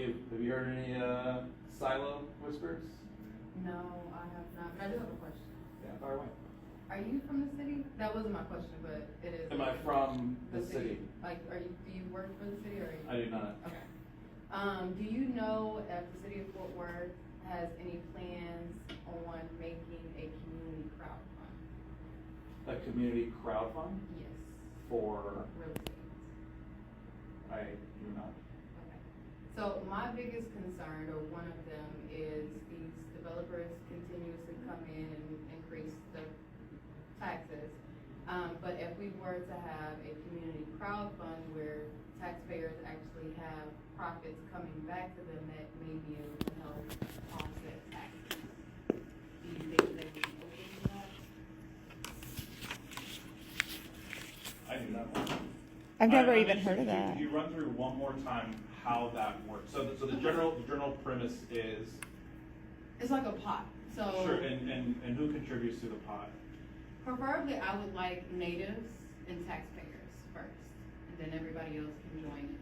Have you heard any silo whispers? No, I have not, but I do have a question. Yeah, fire away. Are you from the city? That wasn't my question, but it is. Am I from the city? Like, do you work for the city or are you? I do not. Okay. Do you know if the city of Fort Worth has any plans on making a community crowd fund? A community crowd fund Yes. for, Real estate. I do not. Okay. So my biggest concern, or one of them, is these developers continuously come in and increase the taxes. But if we were to have a community crowd fund where taxpayers actually have profits coming back to them, that may be able to help offset taxes. Do you think they would be open to that? I do not. I've never I'm even heard of interested, that. Could you run through one more time how that works? So the general premise is, It's like a pot, so. sure, and who contributes to the pot? Preferably, I would like natives and taxpayers first, and then everybody else can join in.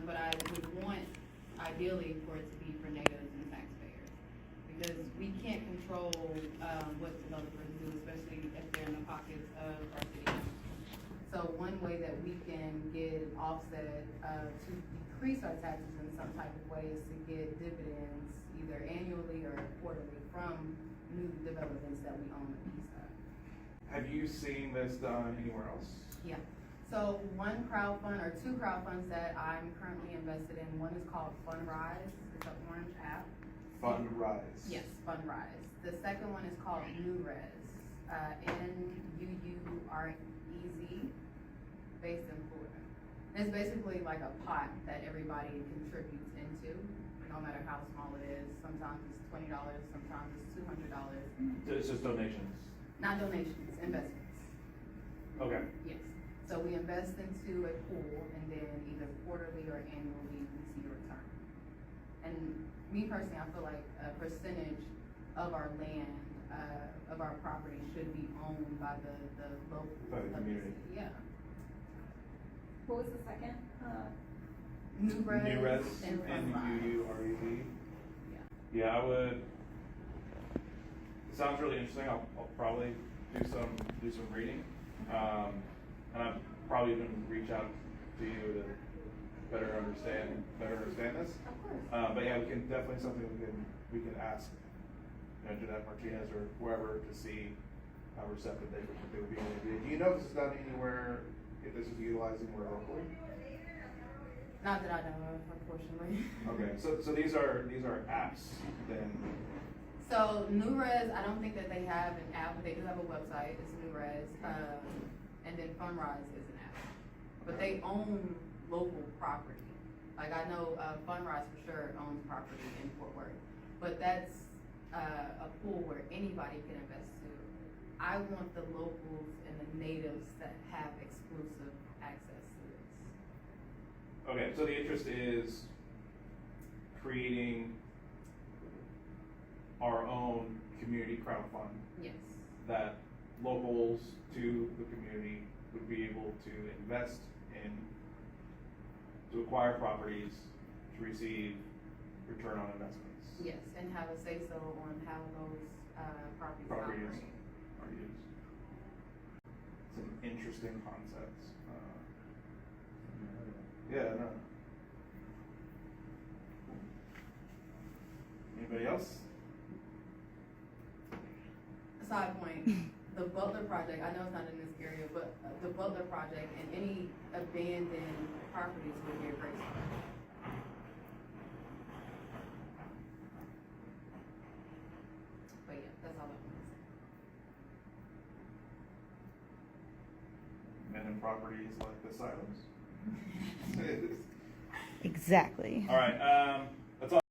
But I would want, ideally, for it to be for natives and taxpayers, because we can't control, what developers do, especially if they're in the pockets of our city council. So one way that we can get offset, to decrease our taxes in some type of way is to get dividends, either annually or quarterly, from new developments that we own on the east side. Have you seen this done anywhere else? Yeah, so one crowd fund, or two crowd funds that I'm currently invested in, one is called Fundrise, it's an orange app. Fundrise. Yes, Fundrise. The second one is called NewRez, NUUREZ, based in Florida. And it's basically like a pot that everybody contributes into, no matter how small it is. Sometimes it's $20, sometimes it's $200. So it's just donations. Not donations, investments. Okay. Yes. So we invest into a pool, and then either quarterly or annually we see a return. And me personally, I feel like a percentage of our land, of our property should be owned by the local. By the community. Yeah. What was the second? NewRez. NewRez, and Fundrise. NUUREZ. Yeah. Yeah, I would. It sounds really interesting. I'll probably do some reading, and I'll probably even reach out to you to better understand this. Of course. But yeah, we can definitely something we can ask, Jeanette Martinez or whoever to see how receptive they would be. Do you know if this is done anywhere? If this is utilized anywhere locally? Not that I know of, unfortunately. Okay, so these are apps then. So NewRez, I don't think that they have an app, but they do have a website. It's NewRez, and then Fundrise is an app. But they own local property. Like I know Fundrise for sure owns property in Fort Worth, but that's a pool where anybody can invest to. I want the locals and the natives that have exclusive access to this. Okay, so the interest is creating our own community crowd fund Yes. that locals to the community would be able to invest in, to acquire properties, to receive return on investments. Yes, and have a say-so on how those properties Properties operate. are used. Some interesting concepts. Yeah, no. Anybody else? Side point, the Butler project, I know it's not in this area, but the Butler project and any abandoned properties would be a great start. But yeah, that's all I want to say. And in properties like the silos. Exactly. All right,